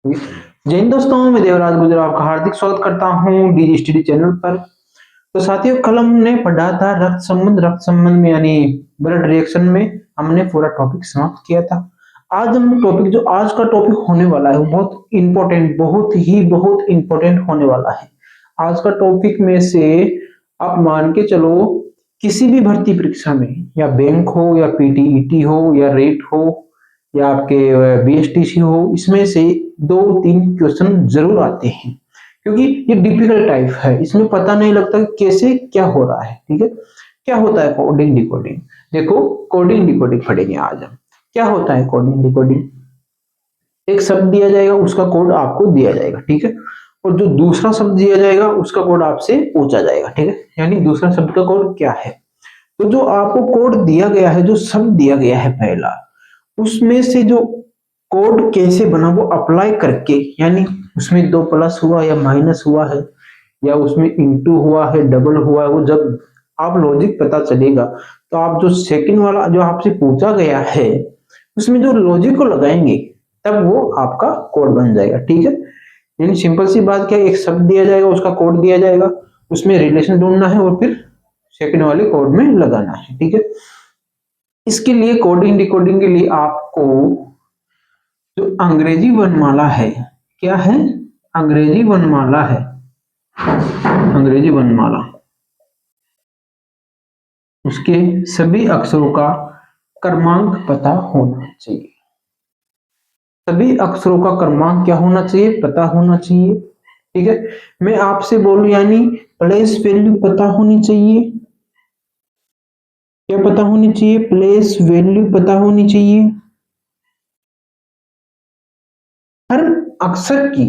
जय हिंद दोस्तों, मैं देवराज गुजर आपका हार्दिक स्वागत करता हूं डीजी स्टडी चैनल पर। तो साथियों, कल हमने पढ़ा था रक्त संबंध में यानी ब्लड रिएक्शन में हमने पूरा टॉपिक समाप्त किया था। आज हम टॉपिक जो आज का टॉपिक होने वाला है वो बहुत इंपॉर्टेंट होने वाला है। आज का टॉपिक में से आप मान के चलो, किसी भी भर्ती परीक्षा में या बैंक हो या पीटीईटी हो या रेट हो या आपके बीएसटीसी हो, इसमें से 2-3 क्वेश्चन जरूर आते हैं, क्योंकि ये डिफिकल्ट टाइप है। इसमें पता नहीं लगता कि कैसे क्या हो रहा है। ठीक है, क्या होता है कोडिंग डिकोडिंग। देखो, कोडिंग डिकोडिंग पढ़ेंगे आज हम। क्या होता है कोडिंग डिकोडिंग? एक शब्द दिया जाएगा, उसका कोड आपको दिया जाएगा, ठीक है, और जो दूसरा शब्द दिया जाएगा उसका कोड आपसे पूछा जाएगा, ठीक है। यानी दूसरा शब्द का कोड क्या है, तो जो आपको कोड दिया गया है, जो शब्द दिया गया है पहला, उसमें से जो कोड कैसे बना वो अप्लाई करके, यानी उसमें 2 प्लस हुआ या माइनस हुआ है या उसमें इंटू हुआ है, डबल हुआ है, वो जब आप लॉजिक पता चलेगा तो आप जो सेकंड वाला जो आपसे पूछा गया है उसमें जो लॉजिक को लगाएंगे तब वो आपका कोड बन जाएगा, ठीक है। यानी सिंपल सी बात क्या है, एक शब्द दिया जाएगा, उसका कोड दिया जाएगा, उसमें रिलेशन ढूंढना है और फिर सेकंड वाले कोड में लगाना है, ठीक है। इसके लिए कोडिंग डिकोडिंग के लिए आपको जो अंग्रेजी वर्णमाला है, क्या है, अंग्रेजी वर्णमाला है, अंग्रेजी वर्णमाला, उसके सभी अक्षरों का क्रमांक पता होना चाहिए। सभी अक्षरों का क्रमांक क्या होना चाहिए, पता होना चाहिए, ठीक है। मैं आपसे बोलूं यानी प्लेस वैल्यू पता होनी चाहिए। क्या पता होनी चाहिए? प्लेस वैल्यू पता होनी चाहिए। हर अक्षर की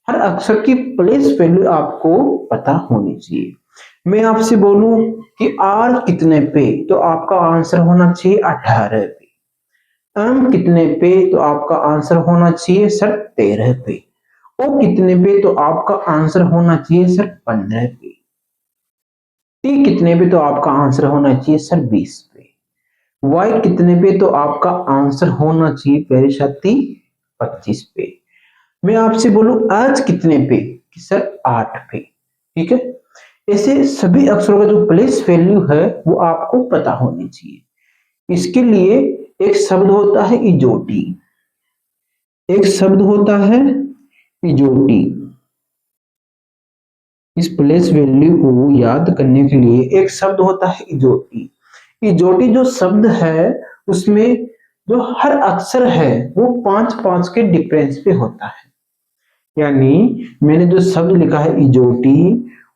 हर अक्षर की प्लेस वैल्यू आपको पता होनी चाहिए। मैं आपसे बोलूं कि आर कितने पे, तो आपका आंसर होना चाहिए 18 पे। एम कितने पे, तो आपका आंसर होना चाहिए सर 13 पे। ओ कितने पे, तो आपका आंसर होना चाहिए सर 15 पे। टी कितने पे, तो आपका आंसर होना चाहिए सर 20 पे। वाई कितने पे, तो आपका आंसर होना चाहिए पहले साथी 25 पे। मैं आपसे बोलूं आज कितने पे, कि सर 8 पे, ठीक है। ऐसे सभी अक्षरों का जो प्लेस वैल्यू है वो आपको पता होनी चाहिए। इसके लिए एक शब्द होता है इजोटी, एक शब्द होता है इजोटी। इस प्लेस वैल्यू को याद करने के लिए एक शब्द होता है इजोटी। इजोटी जो शब्द है उसमें जो हर अक्षर है वो 5-5 के डिफरेंस पे होता है। यानी मैंने जो शब्द लिखा है इजोटी,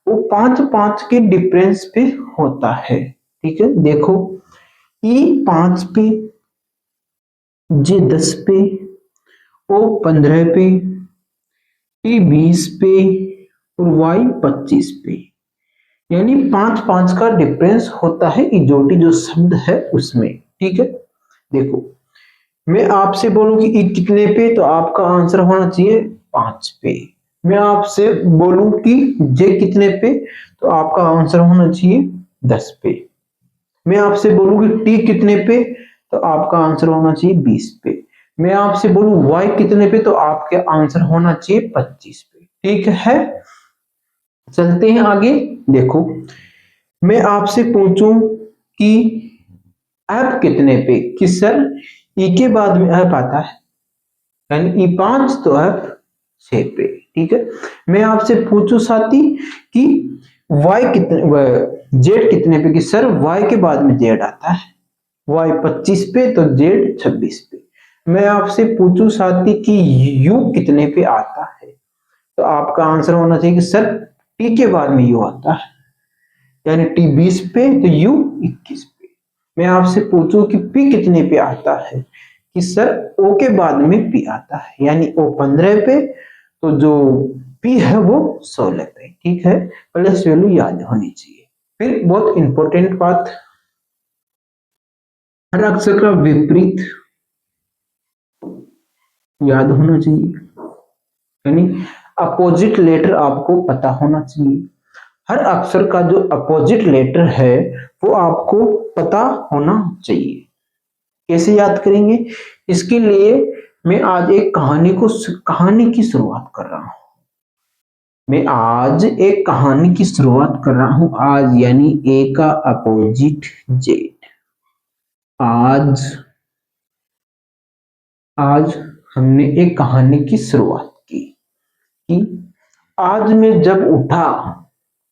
वो 5-5 के डिफरेंस पे होता है, ठीक है। देखो, ई 5 पे, जे 10 पे, ओ 15 पे, टी 20 पे और वाई 25 पे। यानी 5-5 का डिफरेंस होता है इजोटी जो शब्द है उसमें, ठीक है। देखो, मैं आपसे बोलूं कि ई कितने पे, तो आपका आंसर होना चाहिए 5 पे। मैं आपसे बोलूं कि जे कितने पे, तो आपका आंसर होना चाहिए 10 पे। मैं आपसे बोलूं कि टी कितने पे, तो आपका आंसर होना चाहिए 20 पे। मैं आपसे बोलूं वाई कितने पे, तो आपका आंसर होना चाहिए 25 पे, ठीक है। चलते हैं आगे। देखो, मैं आपसे पूछूं कि ऐप कितने पे, कि सर ई के बाद में ऐप आता है, यानी ई 5 तो ऐप 6 पे, ठीक है। मैं आपसे पूछूं साथी कि वाई कितने, जेड कितने पे, कि सर वाई के बाद में जेड आता है, वाई 25 पे तो जेड 26 पे। मैं आपसे पूछूं साथी कि यू कितने पे आता है, तो आपका आंसर होना चाहिए कि सर टी के बाद में यू आता है, यानी टी 20 पे तो यू 21 पे। मैं आपसे पूछूं कि पी कितने पे आता है, कि सर ओ के बाद में पी आता है, यानी ओ 15 पे तो जो पी है वो 16 पे, ठीक है। प्लस वैल्यू याद होनी चाहिए। फिर बहुत इंपॉर्टेंट बात, हर अक्षर का विपरीत याद होना चाहिए, यानी अपोजिट लेटर आपको पता होना चाहिए। हर अक्षर का जो अपोजिट लेटर है वो आपको पता होना चाहिए। कैसे याद करेंगे? इसके लिए मैं आज एक कहानी की शुरुआत कर रहा हूँ। मैं आज एक कहानी की शुरुआत कर रहा हूँ। आज यानी ए का अपोजिट जेड। आज आज हमने एक कहानी की शुरुआत की कि आज मैं जब उठा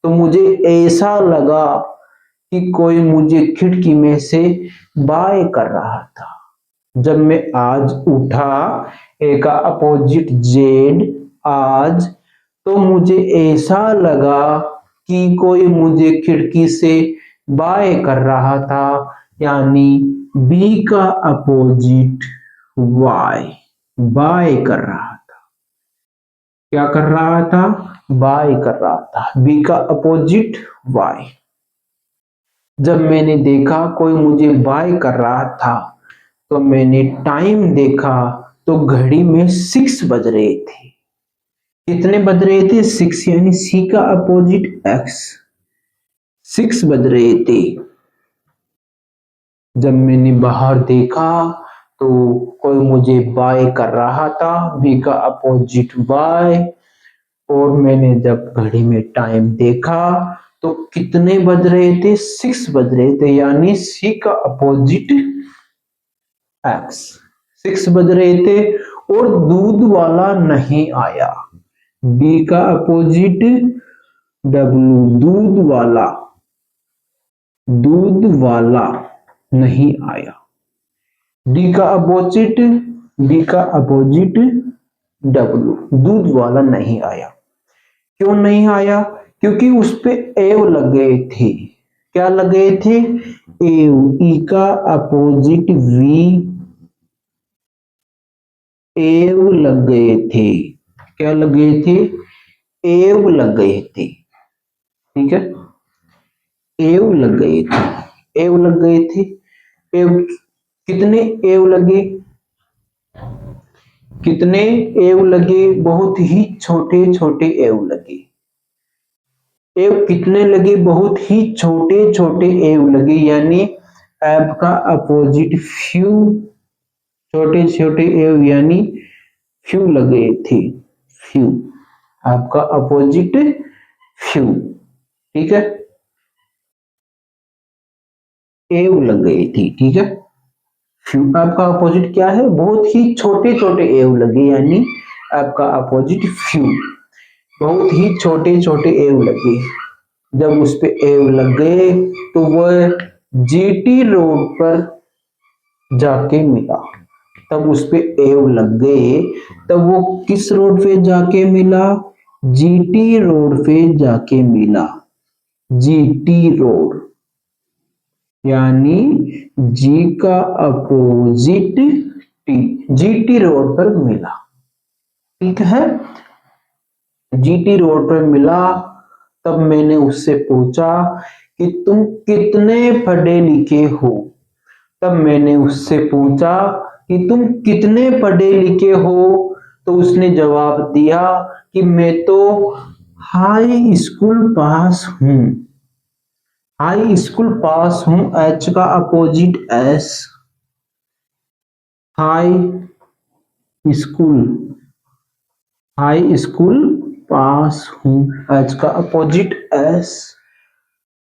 तो मुझे ऐसा लगा कि कोई मुझे खिड़की में से बाय कर रहा था। जब मैं आज उठा, ए का अपोजिट जेड, आज तो मुझे ऐसा लगा कि कोई मुझे खिड़की से बाय कर रहा था, यानी बी का अपोजिट वाई, बाय कर रहा था। क्या कर रहा था? बाय कर रहा था। बी का अपोजिट वाई। जब मैंने देखा कोई मुझे बाय कर रहा था तो मैंने टाइम देखा तो घड़ी में 6 बज रहे थे। कितने बज रहे थे? 6, यानी सी का अपोजिट एक्स, 6 बज रहे थे। जब मैंने बाहर देखा तो कोई मुझे बाय कर रहा था, बी का अपोजिट बाय। और मैंने जब घड़ी में टाइम देखा तो कितने बज रहे थे? 6 बज रहे थे, यानी सी का अपोजिट एक्स, 6 बज रहे थे। और दूध वाला नहीं आया। बी का अपोजिट डब्ल्यू, दूध वाला नहीं आया। डी का अपोजिट, बी का अपोजिट डब्ल्यू, दूध वाला नहीं आया। क्यों नहीं आया? क्योंकि उस पे एव लग गए थे। क्या लग गए थे? एव। ई का अपोजिट वी, एव लग गए थे। क्या लग गए थे? एव लग गए थे। ठीक है, एव लग गए थे, एव लग गए थे। एव, कितने एव लगे? कितने एव लगे? बहुत ही छोटे छोटे एव लगे। एव कितने लगे? बहुत ही छोटे छोटे एव लगे, यानी एव का अपोजिट फ्यू, छोटे छोटे एव यानी फ्यू लगे थे। फ्यू, आपका अपोजिट फ्यू। ठीक है, एव लग गई थी। ठीक है, फ्यू आपका अपोजिट क्या है? बहुत ही छोटे छोटे एव लगे, यानी आपका अपोजिट फ्यू, बहुत ही छोटे छोटे एव लगे। जब उस पे एव लग गए तो वह जीटी रोड पर जाके मिला। तब उस पे एव लग गए, तब वो किस रोड पे जाके मिला? जीटी रोड पे जाके मिला। जीटी रोड, यानी जी का अपोजिट टी, जीटी रोड पर मिला। ठीक है, जीटी रोड पर मिला। तब मैंने उससे पूछा कि तुम कितने पढ़े लिखे हो? तब मैंने उससे पूछा कि तुम कितने पढ़े लिखे हो? तो उसने जवाब दिया कि मैं तो हाई स्कूल पास हूं। हाई स्कूल पास हूं, एच का opposite S, high school, high school पास हूं, एच का अपोजिट एस।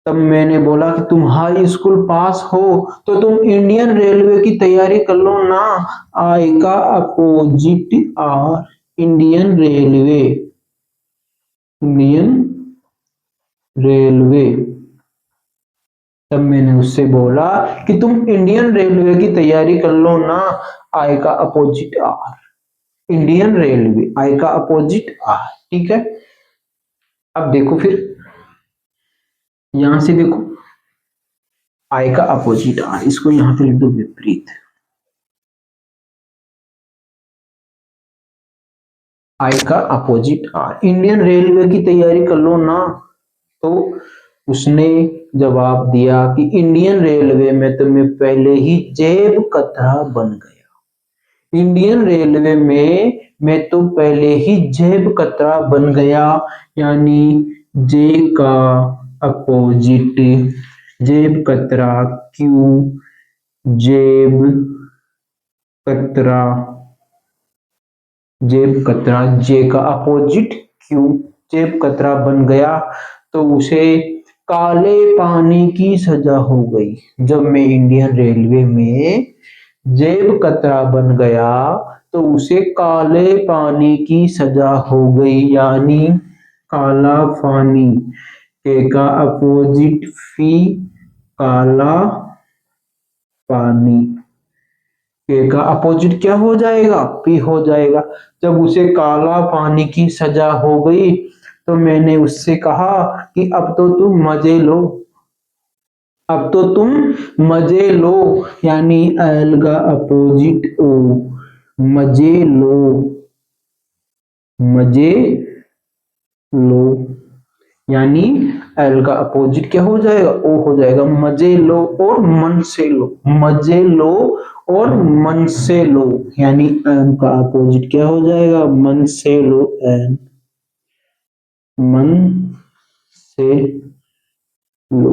तब मैंने बोला कि तुम हाई स्कूल पास हो तो तुम इंडियन रेलवे की तैयारी कर लो ना। आई का opposite are, Indian railway, Indian railway. तब मैंने उससे बोला कि तुम इंडियन रेलवे की तैयारी कर लो ना। आई का अपोजिट आर, इंडियन रेलवे, आई का अपोजिट आर। ठीक है, अब देखो फिर यहां से देखो, आई का अपोजिट आर, इसको यहां पे लिख दो विपरीत। आई का अपोजिट आर, इंडियन रेलवे की तैयारी कर लो ना। तो उसने जवाब दिया कि इंडियन रेलवे में तो मैं पहले ही जेब कतरा बन गया। इंडियन रेलवे में मैं तो पहले ही जेब कतरा बन गया, यानी जे का अपोजिट जेब कतरा, क्यू, जेब कतरा, जेब कतरा, जे का अपोजिट क्यू। जेब कतरा बन गया तो उसे काले पानी की सजा हो गई। जब मैं इंडियन रेलवे में जेब कतरा बन गया तो उसे काले पानी की सजा हो गई, यानी काला पानी। के का अपोजिट फी, काला पानी। के का अपोजिट क्या हो जाएगा? पी हो जाएगा। जब उसे काला पानी की सजा हो गई तो मैंने उससे कहा कि अब तो तुम मजे लो, अब तो तुम मजे लो, यानी एल का अपोजिट ओ, मजे लो, मजे लो, यानी एल का अपोजिट क्या हो जाएगा? ओ हो जाएगा। मजे लो और मन से लो, मजे लो और मन से लो, यानी एम का अपोजिट क्या हो जाएगा? मन से लो, एन, मन से लो।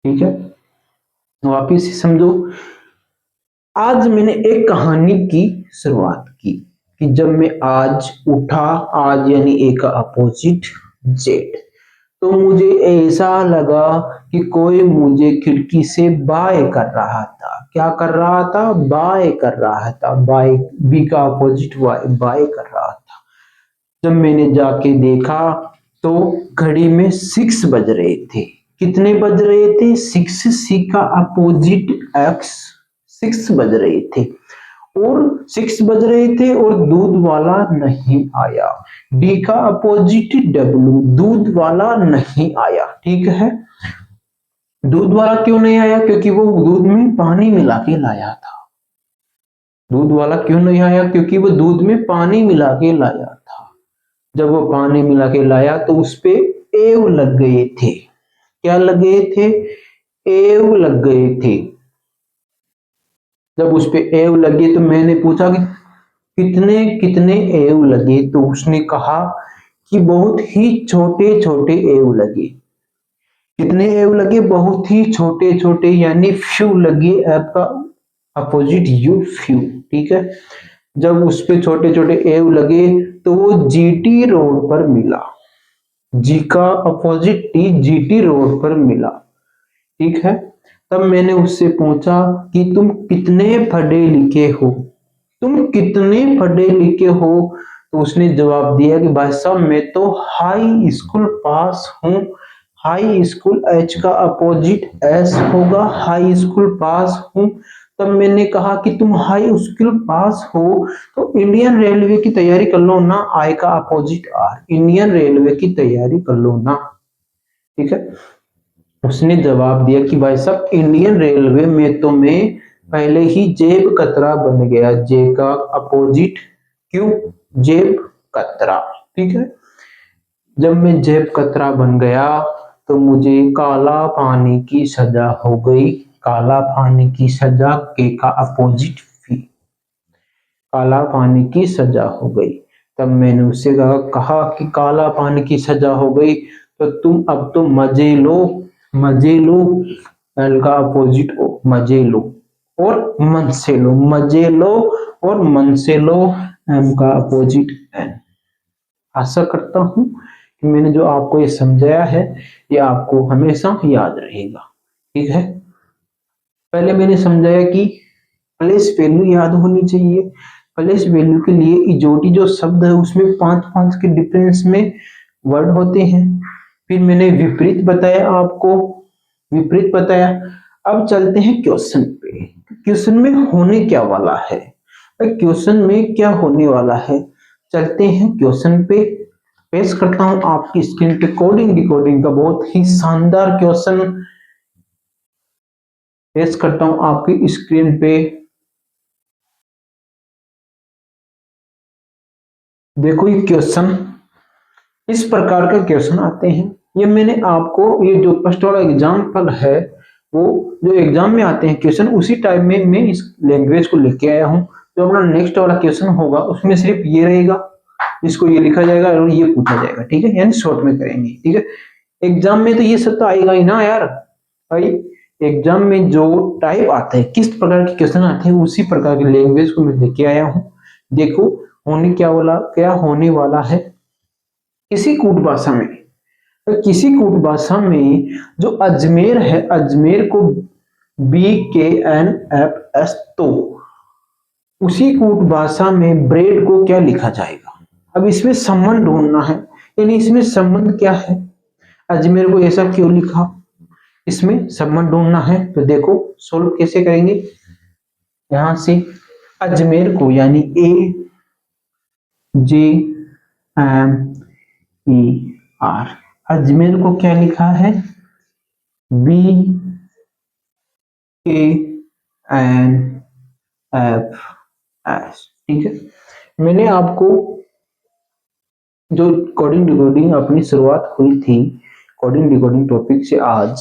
ठीक है, वापिस से समझो। आज मैंने एक कहानी की शुरुआत की कि जब मैं आज उठा, आज यानी ए का अपोजिट जेड, तो मुझे ऐसा लगा कि कोई मुझे खिड़की से बाय कर रहा था। क्या कर रहा था? बाय कर रहा था। बाय, बी का अपोजिट वाई, बाय कर रहा था। जब मैंने जाके देखा तो घड़ी में 6 बज रहे थे। कितने बज रहे थे? 6। सी का अपोजिट एक्स, 6 बज रहे थे, और 6 बज रहे थे और दूध वाला नहीं आया। डी का अपोजिट डब्ल्यू, दूध वाला नहीं आया। ठीक है, दूध वाला क्यों नहीं आया? क्योंकि वो दूध में पानी मिला के लाया था। दूध वाला क्यों नहीं आया? क्योंकि वो दूध में पानी मिला के लाया था। जब वो पानी मिला के लाया तो उस पे एव लग गए थे। क्या लग गए थे? एव लग गए थे। जब उस पे एव लगे तो मैंने पूछा कि कितने कितने एव लगे, तो उसने कहा कि बहुत ही छोटे छोटे एव लगे। कितने एव लगे? बहुत ही छोटे छोटे, यानी फ्यू लगे। एव का अपोजिट यू, फ्यू। ठीक है, जब उस पे छोटे छोटे एव लगे तो वो जीटी रोड पर मिला। जी का अपोजिट टी, जीटी रोड पर मिला। ठीक है, तब मैंने उससे पूछा कि तुम कितने पढ़े लिखे हो, तुम कितने पढ़े लिखे हो? तो उसने जवाब दिया कि भाई साहब मैं तो हाई स्कूल पास हूँ। हाई स्कूल, एच का अपोजिट एस होगा, हाई स्कूल पास हूँ। तब मैंने कहा कि तुम हाई स्कूल पास हो तो इंडियन रेलवे की तैयारी कर लो ना। आई का अपोजिट आर, इंडियन रेलवे की तैयारी कर लो ना। ठीक है, उसने जवाब दिया कि भाई साहब इंडियन रेलवे में तो मैं पहले ही जेब कतरा बन गया। जे का अपोजिट क्यों? जेब कतरा। ठीक है, जब मैं जेब कतरा बन गया तो मुझे काला पानी की सजा हो गई। काला पानी की सजा, के का अपोजिट फी, काला पानी की सजा हो गई। तब मैंने उससे कहा कि काला पानी की सजा हो गई तो तुम अब तो मजे लो, मजे लो, एल का अपोजिट ओ, मजे लो और मन से लो, मजे लो और मन से लो, एम का अपोजिट एन। आशा करता हूं कि मैंने जो आपको ये समझाया है ये आपको हमेशा याद रहेगा। ठीक है, पहले मैंने समझाया कि प्लेस वैल्यू याद होनी चाहिए। प्लेस वैल्यू के लिए इजोटी जो शब्द है उसमें 5-5 के डिफरेंस में वर्ड होते हैं। फिर मैंने विपरीत बताया आपको, विपरीत बताया। अब चलते हैं क्वेश्चन पे। क्वेश्चन में होने क्या वाला है? क्वेश्चन में क्या होने वाला है? चलते हैं क्वेश्चन पे। पेश करता हूं आपकी स्क्रीन पे कोडिंग डिकोडिंग का बहुत ही शानदार क्वेश्चन पेश करता हूं आपकी स्क्रीन पे। देखो ये क्वेश्चन, इस प्रकार के क्वेश्चन आते हैं। ये मैंने आपको, ये जो फर्स्ट वाला एग्जाम्पल है वो जो एग्जाम में आते हैं क्वेश्चन, उसी टाइप में मैं इस लैंग्वेज को लेके आया हूँ। जो अपना नेक्स्ट वाला क्वेश्चन होगा उसमें सिर्फ ये रहेगा, इसको ये लिखा जाएगा और ये पूछा जाएगा। ठीक है, यानी शॉर्ट में करेंगे। ठीक है, एग्जाम में तो ये सब तो आएगा ही ना यार भाई। एग्जाम में जो टाइप आता है, किस प्रकार के क्वेश्चन आते हैं, उसी प्रकार की लैंग्वेज को मैं लेके आया हूँ। देखो होने क्या वाला, क्या होने वाला है किसी कूट भाषा में। तो किसी कूट भाषा में जो अजमेर है, अजमेर को BKNFS, तो उसी कूट भाषा में ब्रेड को क्या लिखा जाएगा। अब इसमें संबंध ढूंढना है, यानी इसमें संबंध क्या है, अजमेर को ऐसा क्यों लिखा, इसमें संबंध ढूंढना है। तो देखो सोल्व कैसे करेंगे, यहां से अजमेर को यानी AJMER, अजमेर को क्या लिखा है BKNFS, ठीक है। मैंने आपको जो कोडिंग डिकोडिंग अपनी शुरुआत हुई थी कोडिंग डिकोडिंग टॉपिक से आज,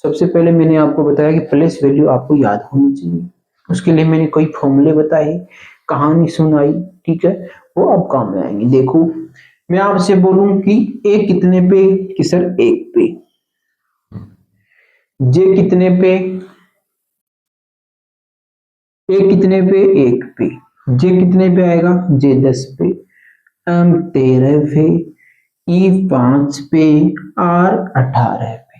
सबसे पहले मैंने आपको बताया कि प्लेस वैल्यू आपको याद होनी चाहिए। उसके लिए मैंने कोई फॉर्मूले बताए, कहानी सुनाई, ठीक है, वो अब काम में आएंगे। देखो मैं आपसे बोलूं कि ए कितने पे, कि सर 1 पे, जे कितने पे, ए कितने पे 1 पे, जे कितने पे आएगा, जे 10 पे, एम 13 पे, ई 5 पे, आर 18 पे,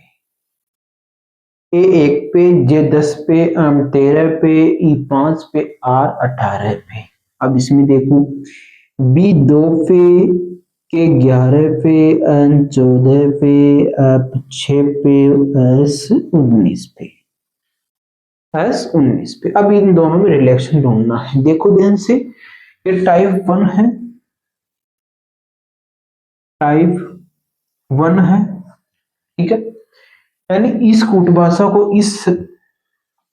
ए 1 पे, जे 10 पे, एम 13 पे, ई 5 पे, आर 18 पे। अब इसमें देखो बी 2 पे, के 11 पे, एन 14 पे, एफ 6 पे, एस 19 पे, एस 19 पे। अब इन दोनों में रिलेशन ढूंढना है। देखो ध्यान से, ये टाइप 1 है, टाइप 1 है, ठीक है, यानी इस कूट भाषा को इस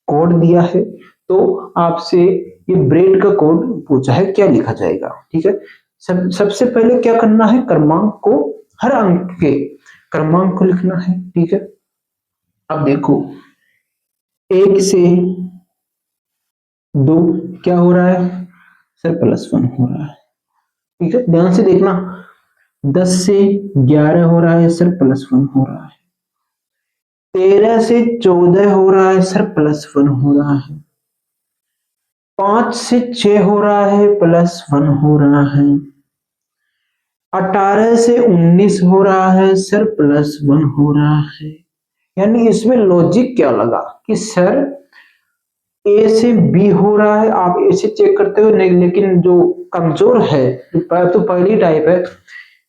कोड दिया है, तो आपसे ये ब्रेड का कोड पूछा है, क्या लिखा जाएगा, ठीक है। सबसे पहले क्या करना है, क्रमांक को, हर अंक के क्रमांक को लिखना है, ठीक है। अब देखो 1 से 2 क्या हो रहा है सर, +1 हो रहा है, ठीक है, ध्यान से देखना। 10 से 11 हो रहा है सर, +1 हो रहा है। 13 से 14 हो रहा है सर, +1 हो रहा है। 5 से 6 हो रहा है, +1 हो रहा है। 18 से 19 हो रहा है सर, +1 हो रहा है। यानी इसमें लॉजिक क्या लगा कि सर ए से बी हो रहा है, आप ऐसे चेक करते हो नहीं, लेकिन जो कमजोर है, तो पहली टाइप है,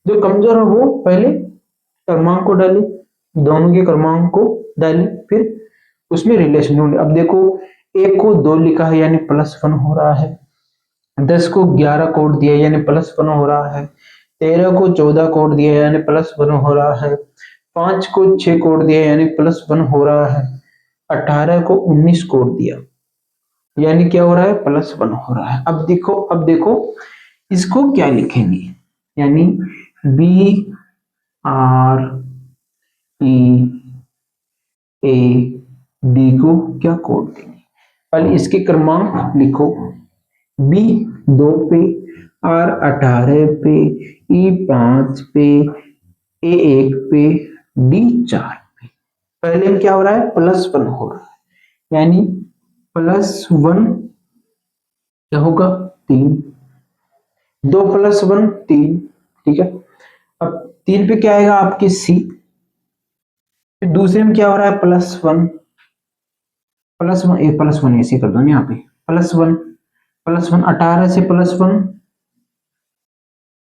जो कमजोर है वो पहले क्रमांक को डाली, दोनों के क्रमांक को डाली, फिर उसमें रिलेशन ढूंढे। अब देखो 1 को 2 लिखा है यानी +1 हो रहा है, 10 को 11 कोड दिया यानी +1 हो रहा है, 13 को 14 कोड दिया यानी +1 हो रहा है, 5 को 6 कोड दिया यानी +1 हो रहा है, 18 को 19 कोड दिया यानी क्या हो रहा है, +1 हो रहा है। अब देखो इसको क्या लिखेंगे, यानी BREAD को क्या कोड देंगे, पहले इसके क्रमांक लिखो, B 2 पे, R 18 पे, E 5 पे, A 1 पे, D 4 पे। पहले में क्या हो रहा है, +1 हो रहा है, यानी +1 क्या होगा 3, 2 + 1 3, ठीक है। अब 3 पे क्या आएगा आपके C, फिर दूसरे में क्या हो रहा है +1, एक +1 ऐसे कर दो ना, यहाँ पे +1 18 से +1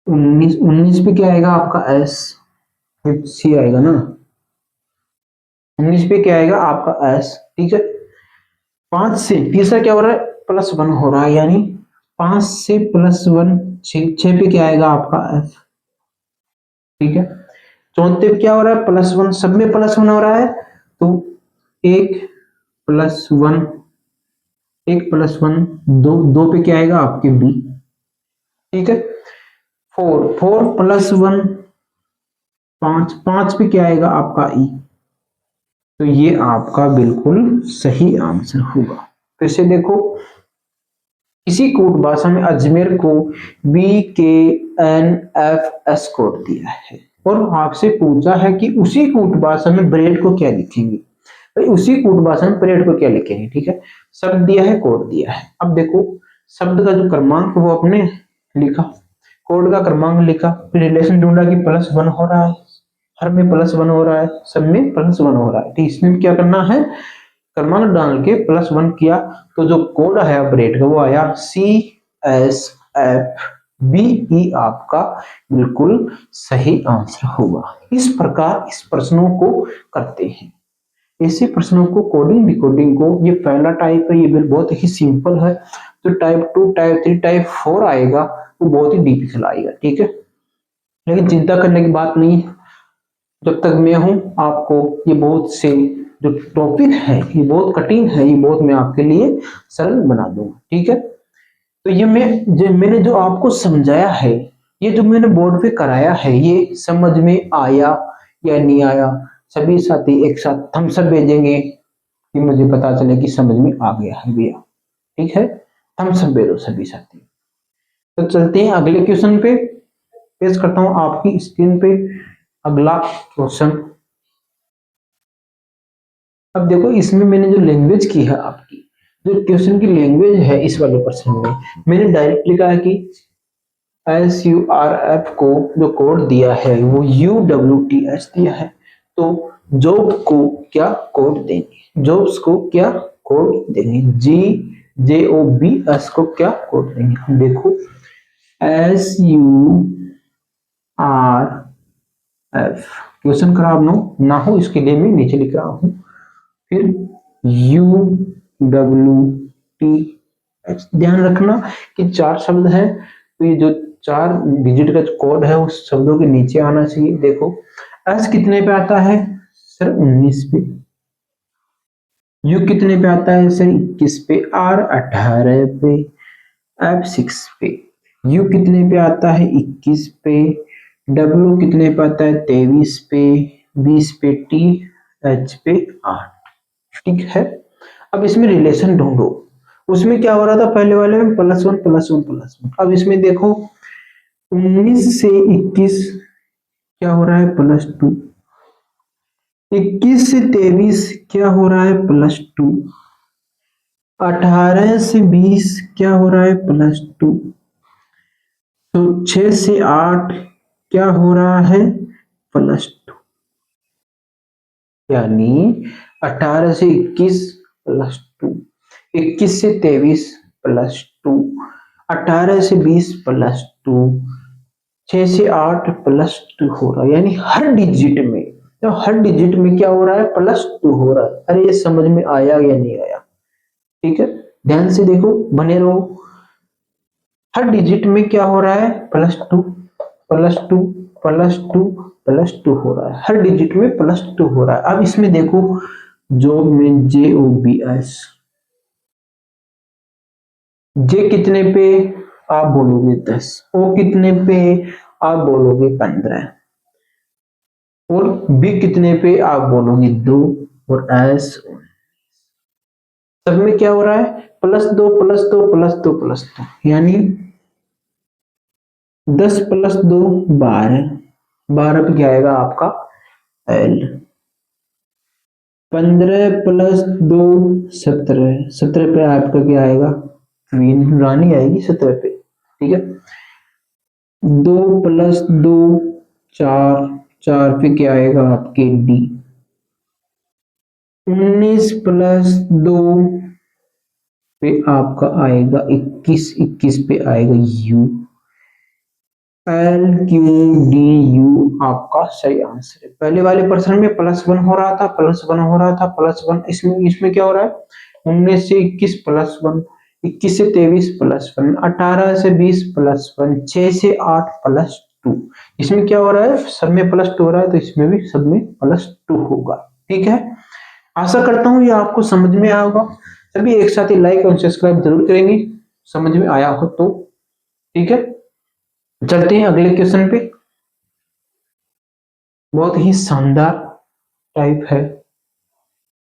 19 पे क्या आएगा आपका S, फिर C आएगा ना, 19 पे क्या आएगा आपका S, ठीक है। 5 से तीसरा क्या हो रहा है, +1 हो रहा है, यानी 5 से +1 6 पे क्या आएगा आपका F, ठीक है। चौथे पे क्या हो रहा है, +1, सब में +1 हो रहा है, तो 1 +1 2 पे क्या आएगा आपके B, ठीक है। 4 +1 5 पे क्या आएगा आपका E, तो ये आपका बिल्कुल सही आंसर होगा। फिर से देखो, इसी कोड भाषा में अजमेर को BKNFS कोड दिया है और आपसे पूछा है कि उसी कोड भाषा में ब्रेड को क्या लिखेंगे, भाई उसी कोड भाषा में ब्रेड को क्या लिखेंगे, ठीक है। शब्द दिया है, कोड दिया है। अब देखो शब्द का जो क्रमांक वो अपने लिखा, कोड का क्रमांक लिखा, फिर रिलेशन ढूंढा कि +1 हो रहा है, हर में +1 हो रहा है, सब में +1 हो रहा है। तो इसमें क्या करना है, क्रमांक डाल के +1 किया तो जो कोड है ऑपरेट का वो आया CSFBE, आपका बिल्कुल सही आंसर होगा। इस प्रकार इस प्रश्नों को करते हैं। ऐसे प्रश्नों को कोडिंग डिकोडिंग को, ये पहला टाइप है, ये भी बहुत ही सिंपल है। तो टाइप 2, टाइप 3, टाइप 4 आएगा वो बहुत ही डिफिकल्ट आएगा, ठीक है। लेकिन चिंता करने की बात नहीं है, जब तक मैं हूं आपको ये बहुत से जो टॉपिक है ये बहुत कठिन है, ये बहुत मैं आपके लिए सरल बना दूंगा, ठीक है। तो ये मैंने जो आपको समझाया है, ये जो मैंने बोर्ड पे कराया है, ये समझ में आया या नहीं आया, सभी साथी एक साथ थम्स अप भेजेंगे कि मुझे पता चले कि समझ में आ गया है भैया, ठीक है। थम्स अप भेजो सभी साथी। तो चलते हैं अगले क्वेश्चन पे, पेश करता हूं आपकी स्क्रीन पे अगला क्वेश्चन। अब देखो इसमें मैंने जो लैंग्वेज की है, आपकी जो क्वेश्चन की लैंग्वेज है इस वाले प्रश्न में, मैंने डायरेक्ट लिखा है कि SURF को जो कोड दिया है वो UWTS दिया है। तो जॉब को क्या कोड देंगे, जॉब्स को क्या कोड देंगे, JOBS को क्या कोड देंगे। हम देखो SURF, क्वेश्चन खराब ना हो इसके लिए मैं नीचे लिख रहा हूं। फिर UWTH, ध्यान रखना कि 4 शब्द है, तो ये जो 4 डिजिट का कोड है उस शब्दों के नीचे आना चाहिए। देखो S कितने पे आता है सर, 19 पे। U कितने पे आता है सर, 21 पे। R 18 पे। F 6 पे। U कितने पे आता है, 21 पे। W कितने पे आता है, 23 पे। 20 पे। T H पे 8, ठीक है। अब इसमें रिलेशन ढूंढो, उसमें क्या हो रहा था पहले वाले में +1 +1 +1। अब इसमें देखो 19 से 21 क्या हो रहा है, +2। 21 से 23 क्या हो रहा है, +2। 18 से 20 क्या हो रहा है, +2। तो 6 से 8 क्या हो रहा है, +2। यानी 18 से 21 +2, 21 से 23 +2, 18 से 20 +2, 6 से 8 +2 हो रहा है। यानी हर डिजिट में, तो हर डिजिट में क्या हो रहा है, +2 हो रहा है। अरे ये समझ में आया या नहीं आया, ठीक है। ध्यान से देखो, बने रहो। हर डिजिट में क्या हो रहा है, +2 +2 +2 +2 हो रहा है, हर डिजिट में +2 हो रहा है। अब इसमें देखो जॉब में JOBS, जे कितने पे आप बोलोगे 10, ओ कितने पे आप बोलोगे 15, और बी कितने पे आप बोलोगे 2, और एस सब में क्या हो रहा है, +2 +2 +2 +2, यानी 10 + 2 12, 12 पे क्या आएगा आपका एल। 15 + 2 17, 17 पे आपका क्या आएगा, क्वीन रानी आएगी 17 पे, ठीक है। 2 + 2 4, 4 पे क्या आएगा आपके डी। 19 + 2 पे आपका आएगा 21, 21 पे आएगा यू। LQDU आपका सही आंसर है। पहले वाले प्रश्न में +1 हो रहा था, +1 हो रहा था, +1। इसमें क्या हो रहा है, 19 से 21 +1, 21 से 23 +1, 18 से 20 +1, 6 से 8 +2। इसमें क्या हो रहा है, सब में +2 हो रहा है, तो इसमें भी सब में +2 होगा, ठीक है। आशा करता हूँ ये आपको समझ में आया होगा। सभी एक साथ ही लाइक और सब्सक्राइब जरूर करेंगे, समझ में आया हो तो, ठीक है। चलते हैं अगले क्वेश्चन पे। बहुत ही शानदार टाइप है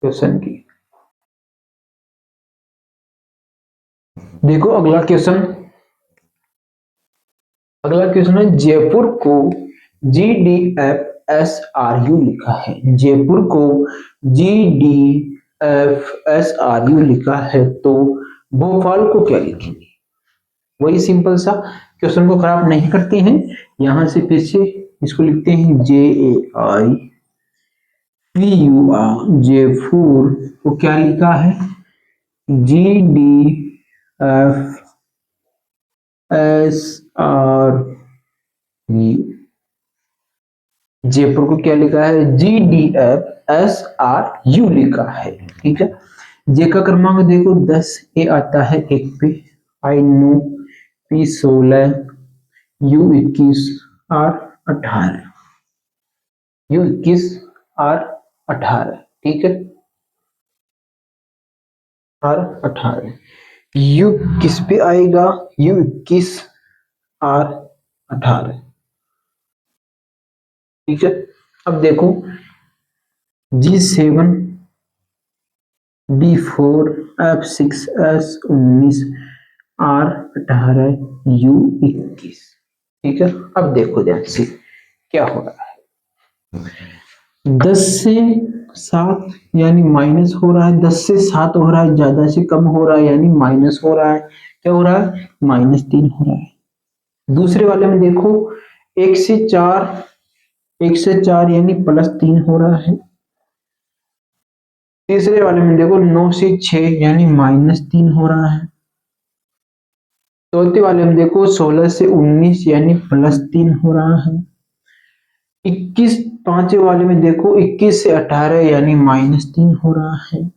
क्वेश्चन की। देखो अगला क्वेश्चन है, जयपुर को GDFSRU लिखा है, जयपुर को GDFSRU लिखा है, तो भोपाल को क्या लिखेंगे। वही सिंपल सा क्वेश्चन को खराब नहीं करते हैं। यहां से फिर से इसको लिखते हैं JAIFUR, जयपुर को क्या लिखा है GDFSRU, जयपुर को क्या लिखा है GDFSRU लिखा है। ठीक है, जे का क्रमांक देखो 10, ए आता है 1 पे, आई 9, P 16, U 21, R 18, U 21, R 18। ठीक है, R 18, U किस पे आएगा U 21, R 18। ठीक है, अब देखो G7, D4, F6, S 19, R 18, U 21। ठीक है, अब देखो ध्यान से क्या हो रहा है। 10 से 7 यानी माइनस हो रहा है, 10 से 7 हो रहा है, ज्यादा से कम हो रहा है यानी माइनस हो रहा है। क्या हो रहा है -3 हो रहा है। दूसरे वाले में देखो 1 से 4 यानी +3 हो रहा है। तीसरे वाले में देखो 9 से 6 यानी -3 हो रहा है। चौथे वाले में देखो 16 से 19 यानी +3 हो रहा है। 21 पांचवे वाले में देखो 21 से 18 यानी -3 हो रहा है।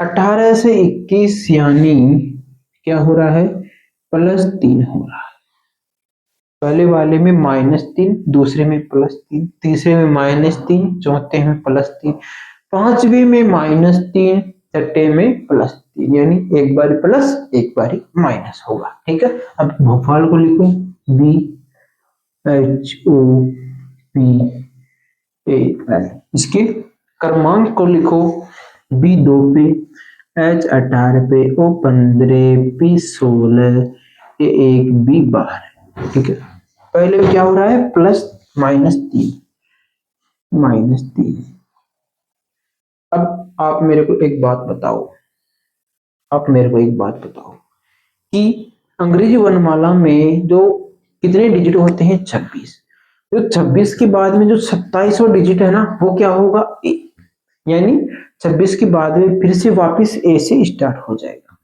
18 से 21 यानी क्या हो रहा है +3 हो रहा है। पहले वाले में -3, दूसरे में +3, तीसरे में -3, चौथे में +3, पांचवे में -3, छठे में +3, यानी एक बारी प्लस एक बारी माइनस होगा। ठीक है, अब भोपाल को लिखो BHOPAL, इसके क्रमांक को लिखो B2 पे, H18 पे, O15, P16, A1, B12। ठीक है, पहले में क्या हो रहा है +-3। अब आप मेरे को एक बात बताओ, कि अंग्रेजी वर्णमाला में जो कितने डिजिट होते हैं 26। जो 26 के बाद में जो 27वां डिजिट है ना वो क्या होगा यानी 26 के बाद में फिर से वापस ए से स्टार्ट हो जाएगा।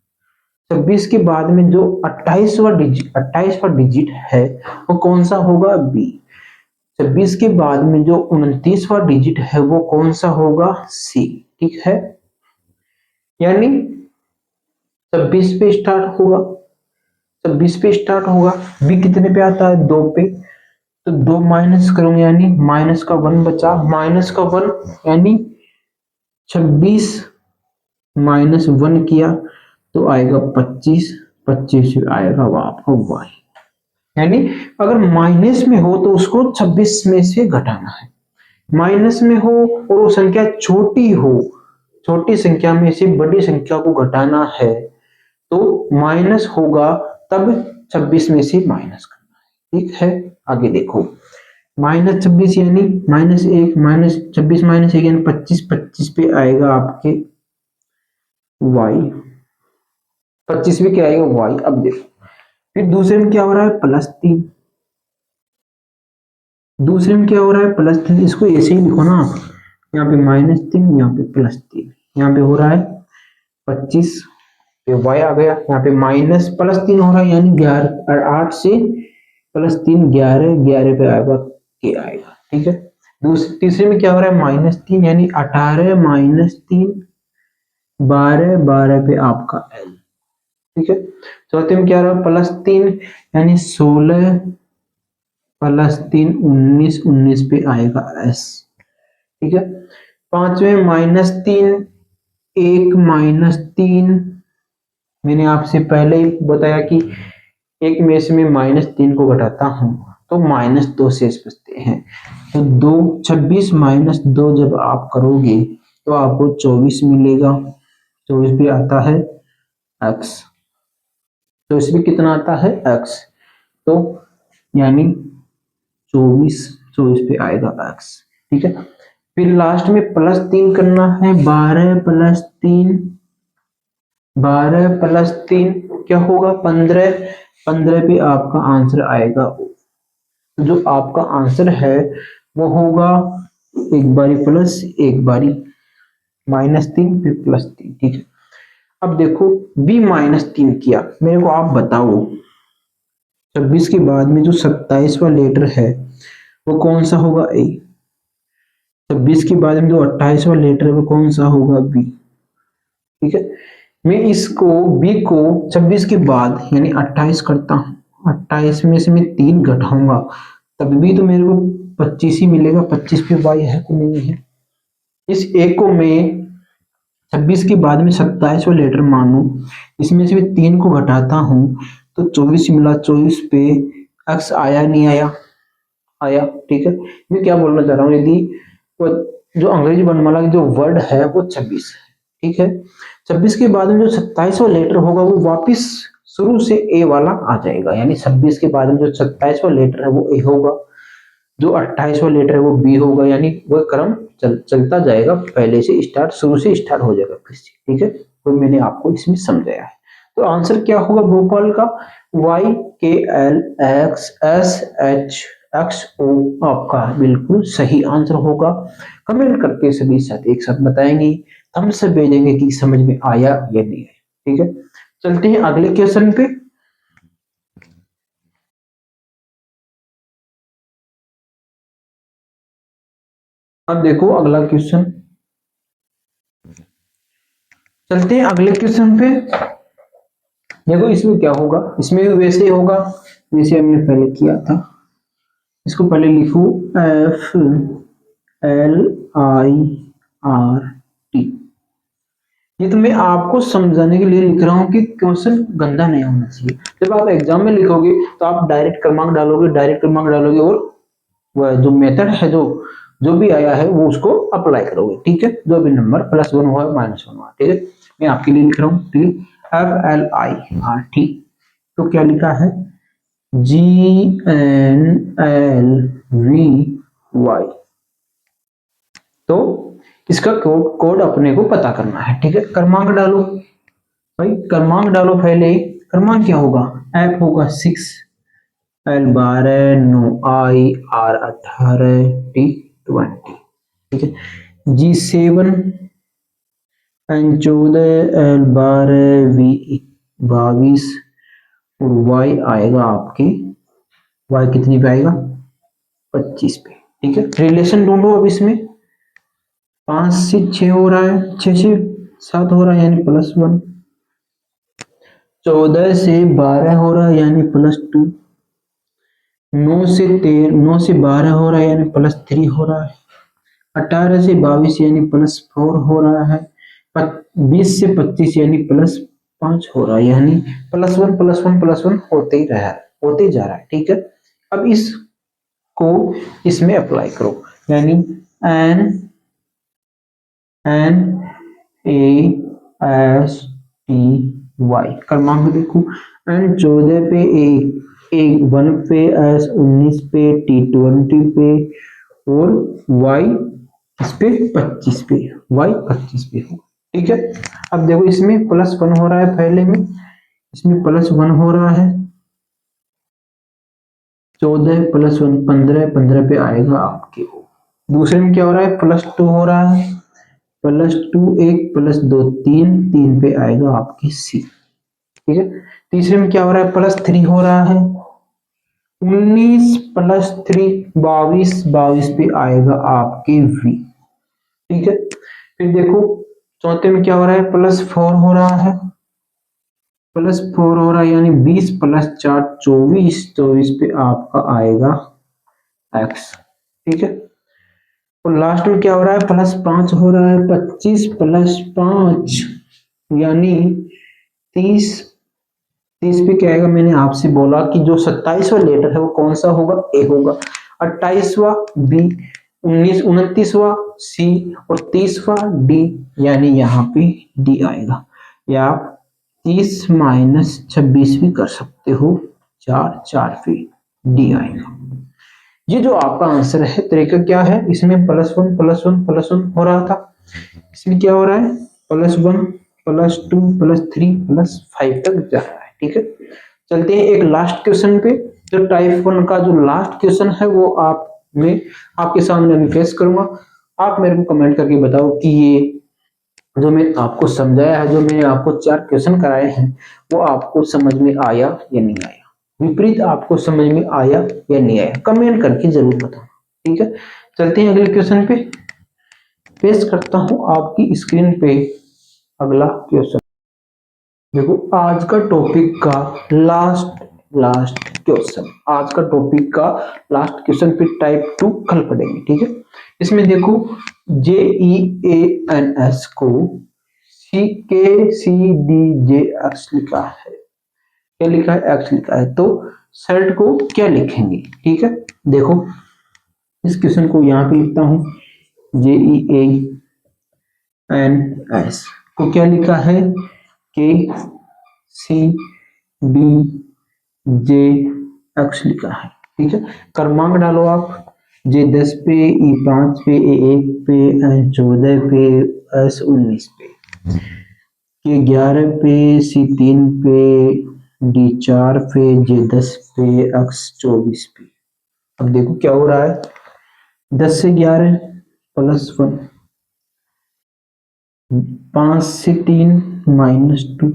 26 के बाद में जो 28वां डिजिट है वो कौन सा होगा बी। 26 के बाद में जो 29वां डिजिट है वो कौन सा होगा सी। ठीक है, यानी 26 पे स्टार्ट होगा, 26 पे स्टार्ट होगा। बी कितने पे आता है 2 पे, तो 2 माइनस करूंगा यानी माइनस का 1 बचा, माइनस का 1 यानी 26 -1 किया तो आएगा 25, 25 से आएगा आपका y। यानी अगर माइनस में हो तो उसको 26 में से घटाना है, माइनस में हो और वो संख्या छोटी हो, छोटी संख्या में से बड़ी संख्या को घटाना है तो माइनस होगा तब 26 में से माइनस करना है। ठीक है, आगे देखो -26 यानी -1, -26 -1 यानी 25, 25 पे आएगा आपके y, 25 पे क्या आएगा y। अब देखो फिर दूसरे में क्या हो रहा है +3, दूसरे में क्या हो रहा है +3, इसको ऐसे ही लिखो ना, यहाँ पे -3, यहाँ पे +3, यहाँ पे हो रहा है 25 पे y आ गया, यहाँ पे +3 हो रहा है यानी 11, 8 से +3 11, 11 पे आएगा के आएगा। ठीक है, दूसरे तीसरे में क्या हो रहा है -3 यानी 18 -3 12, 12 पे आपका l। ठीक है, चौथे में क्या रहा +3 यानी 16 +3 19, 19 पे आएगा s। ठीक है, पांचवे -3 1 -3, मैंने आपसे पहले ही बताया कि एक में से मैं -3 को घटाता हूं तो -2 शेष बचते हैं, तो 2 26 -2 जब आप करोगे तो आपको 24 मिलेगा। 24 पे आता है x, तो इसमें कितना आता है x, तो यानी 24 पे आएगा x। ठीक है, फिर लास्ट में +3 करना है, 12 + 3 12 प्लस 3 क्या होगा 15। 15 पे आपका आंसर आएगा, जो आपका आंसर है वो होगा एक बारी प्लस एक बारी -3 फिर +3। ठीक है, अब देखो b -3 किया, मेरे को आप बताओ 26 के बाद में जो 27वां लेटर है वो कौन सा होगा ए। 26 के बाद में जो 28वां लेटर है वो कौन सा होगा बी। ठीक है, मैं इसको बी को 26 के बाद यानी 28 करता हूँ, 28 में से मैं 3 घटाऊंगा तब भी तो मेरे को 25 ही मिलेगा। 25 पे वाई है कि नहीं है। इस ए को मैं 26 के बाद में 27वां लेटर मानू, इसमें से मैं 3 को घटाता हूँ तो 24 मिला, 24 पे एक्स आया नहीं आया, आया। ठीक है, मैं क्या बोलना चाह रहा हूँ, यदि वो जो अंग्रेजी वर्णमाला की जो वर्ड है वो 26 है। ठीक है, 26 के बाद में जो 27वां लेटर होगा वो वापिस शुरू से ए वाला आ जाएगा, यानी 26 के बाद में जो 27वां लेटर है वो ए होगा, जो 28वां लेटर है वो बी होगा, यानी वह क्रम चलता जाएगा, पहले से स्टार्ट, शुरू से स्टार्ट हो जाएगा फिर से। ठीक है, तो मैंने आपको इसमें समझाया है। तो आंसर क्या होगा भोपाल का, Y K L X S H X O आपका बिल्कुल सही आंसर होगा। कमेंट करके सभी साथ एक साथ बताएंगे, हम सब भेजेंगे कि समझ में आया या नहीं आया। ठीक है, चलते हैं अगले क्वेश्चन पे। अब देखो अगला क्वेश्चन, चलते हैं अगले क्वेश्चन पे। देखो इसमें क्या होगा, इसमें भी वैसे ही होगा जैसे हमने पहले किया था। इसको पहले लिखो FLIRT। ये तो मैं आपको समझाने के लिए लिख रहा हूँ कि क्वेश्चन गंदा नहीं होना चाहिए। जब आप एग्जाम में लिखोगे तो आप डायरेक्ट क्रमांक डालोगे, डायरेक्ट क्रमांक डालोगे और वह जो मेथड है जो जो भी आया है वो उसको अप्लाई करोगे। ठीक है, जो भी नंबर +1 हुआ -1 हुआ। ठीक है, मैं आपके लिए लिख रहा हूँ। ठीक है, FLIRT। तो क्या लिखा है GNLVY। तो इसका कोड अपने को पता करना है। ठीक है, क्रमांक डालो भाई, क्रमांक डालो पहले। क्रमांक क्या होगा, F होगा 6, L 12, 9 I, R 18, T 20। ठीक है, G7, N 14, L 12, V 22 और Y आएगा आपके, Y कितनी पे आएगा 25 पे। ठीक है, रिलेशन ढूंढो अब इसमें। 5 से 6 हो रहा है, 6 से 7 हो रहा है यानी +1। 14 से 12 हो रहा है यानी +2। 9 से 12 हो रहा है यानी +3 हो रहा है। 18 से 22 यानी +4 हो रहा है। 20 से 25 यानी +5 हो रहा है, यानी +1 +1 +1 होते ही रहा, होते जा रहा है। ठीक है, अब इसको इसमें अप्लाई करो, यानी NASTY। क्रमांक देखो, N 14 पे, एक 1 पे, S 19 पे, T 20 पे और Y इस पे 25 पे, Y 25 पे हो। ठीक है, अब देखो इसमें +1 हो रहा है, पहले में इसमें +1 हो रहा है। 14 +1 15, 15 पे आएगा आपके। दूसरे में क्या हो रहा है, +2 हो रहा है। +2 1 +2 3, 3 पे आएगा आपकी सी। ठीक है, तीसरे में क्या हो रहा है, +3 हो रहा है। 19 +3 22, 22 पे आएगा आपके वी। ठीक है, फिर देखो चौथे में क्या हो रहा है, +4 हो रहा है। +4 हो रहा है यानी 20 + 4 24, 24 पे आपका आएगा एक्स। ठीक है, और लास्ट में क्या हो रहा है, +5 हो रहा है। 25 + 5 यानी 30। 30 पे क्या आएगा, मैंने आपसे बोला कि जो 27वां लेटर है वो कौन सा होगा, ए होगा। 28वां बी, 29वां सी और 30वां डी, यानी यहाँ पे डी आएगा। या आप 30 - 26 भी कर सकते हो, 4 4 पे डी आएगा। ये जो आपका आंसर है, तरीका क्या है, इसमें +1 +1 +1 हो रहा था, इसमें क्या हो रहा है, +1 +2 +3 +5 तक जा रहा है। ठीक है, चलते हैं एक लास्ट क्वेश्चन पे। जो टाइप 1 का जो लास्ट क्वेश्चन है वो आपके सामने अभी फेस करूंगा। आप मेरे को कमेंट करके बताओ कि ये जो मैं आपको समझाया है, जो मैंने आपको 4 क्वेश्चन कराए हैं, वो आपको समझ में आया या नहीं आया, विपरीत आपको समझ में आया या नहीं आया, कमेंट करके जरूर बताओ। ठीक है, चलते हैं अगले क्वेश्चन पे। पेश करता हूं आपकी स्क्रीन पे अगला क्वेश्चन। देखो आज का टॉपिक का लास्ट क्वेश्चन, आज का टॉपिक का लास्ट क्वेश्चन पे टाइप 2 कल पढ़ेंगे। ठीक है, इसमें देखो JEANS को KCDJX लिखा है, क्या लिखा है? X लिखा है, तो शर्ट को क्या लिखेंगे? ठीक है, देखो इस क्वेश्चन को यहाँ पे लिखता हूँ, JEANS को क्या लिखा है? KCDJX लिखा है। ठीक है, क्रमांक डालो आप, J10 पे, E5 पे, A1 पे, N14 पे, S19 पे, K11 पे, C3 पे, D4 पे, J10 पे, X24 पे। अब देखो क्या हो रहा है, 10 से 11 +1, 5 से 3 -2,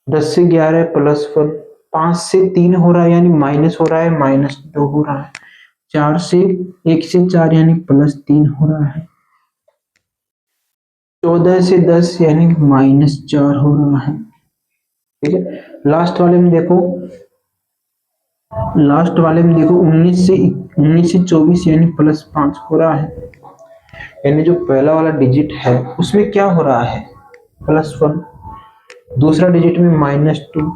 10 से 11 +1, 5 से 3 हो रहा है यानी माइनस हो रहा है, -2 हो रहा है, 4 से 1 से 4 यानी +3 हो रहा है, 14 से 10 यानी -4 हो रहा है। ठीक है, लास्ट वाले में देखो 19 से 24 यानी +5 हो रहा है, यानी जो पहला वाला डिजिट है उसमें क्या हो रहा है? +1, दूसरा डिजिट में -2,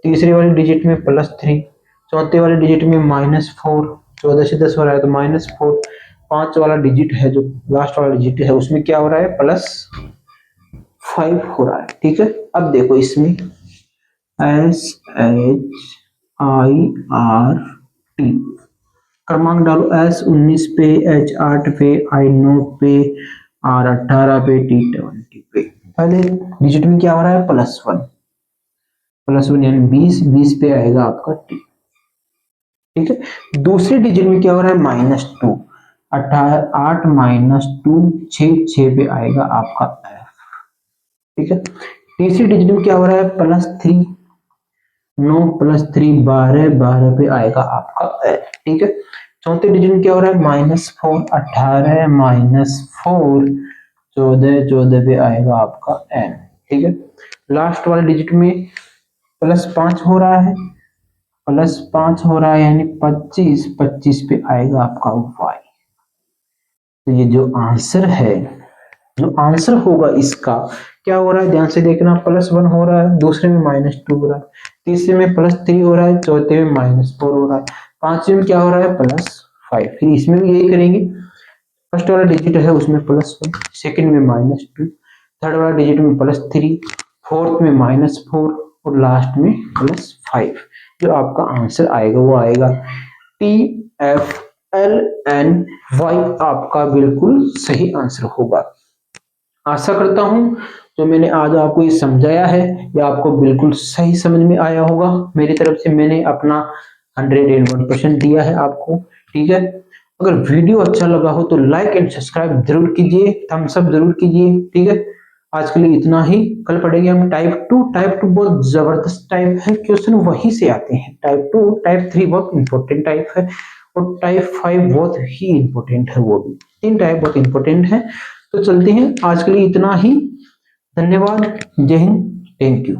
तीसरे वाले डिजिट में +3, चौथे वाले डिजिट में -4, 14 से 10 हो रहा है तो -4, 5 वाला डिजिट है जो लास्ट वाला डिजिट है उसमें क्या हो रहा है? +5 हो रहा है। ठीक है, अब देखो इसमें SHIRT क्रमांक डालो, S19 पे, H8 पे, I9 पे, R18 पे, T20 पे। पहले डिजिट में क्या हो रहा है? +1 यानी 20 पे आएगा आपका T। ठीक है, दूसरे डिजिट में क्या हो रहा है? -2, 8 -2 6 पे आएगा आपका F। ठीक है, तीसरी डिजिट में क्या हो रहा है? +3, 9 +3 12 पे आएगा आपका L। ठीक है, चौथे डिजिट में क्या हो रहा है? -4, 18 -4 14 पे आएगा आपका N। ठीक है, लास्ट वाले डिजिट में +5 हो रहा है, यानी 25 पे आएगा आपका Y। तो ये जो आंसर होगा इसका क्या हो रहा है? ध्यान से देखना, +1 हो रहा है, दूसरे में -2 हो रहा है, तीसरे में +3 हो रहा है, चौथे में -4 हो रहा है, पांचवे में क्या हो रहा है? +5। फिर इसमें भी यही करेंगे, फर्स्ट वाला डिजिट है उसमें +1, सेकंड में -2, थर्ड वाला डिजिट में +3, फोर्थ में -4 और लास्ट में +5। जो आपका आंसर आएगा वो आएगा TFLNY, आपका बिल्कुल सही आंसर होगा। आशा करता हूं जो मैंने आज आपको ये समझाया है ये आपको बिल्कुल सही समझ में आया होगा। मेरी तरफ से मैंने अपना 101% दिया है आपको। ठीक है, अगर वीडियो अच्छा लगा हो तो लाइक एंड सब्सक्राइब जरूर कीजिए, थम्स अप जरूर कीजिए। ठीक है, आज के लिए इतना ही। कल पढ़ेंगे हम टाइप 2। टाइप 2 बहुत जबरदस्त टाइप है, क्वेश्चन वहीं से आते हैं। टाइप 2, टाइप 3 बहुत इंपॉर्टेंट टाइप है और टाइप 5 बहुत ही इंपॉर्टेंट है। वो भी 3 टाइप बहुत इंपॉर्टेंट है। तो चलते हैं, आज के लिए इतना ही। धन्यवाद, जय हिंद, थैंक यू।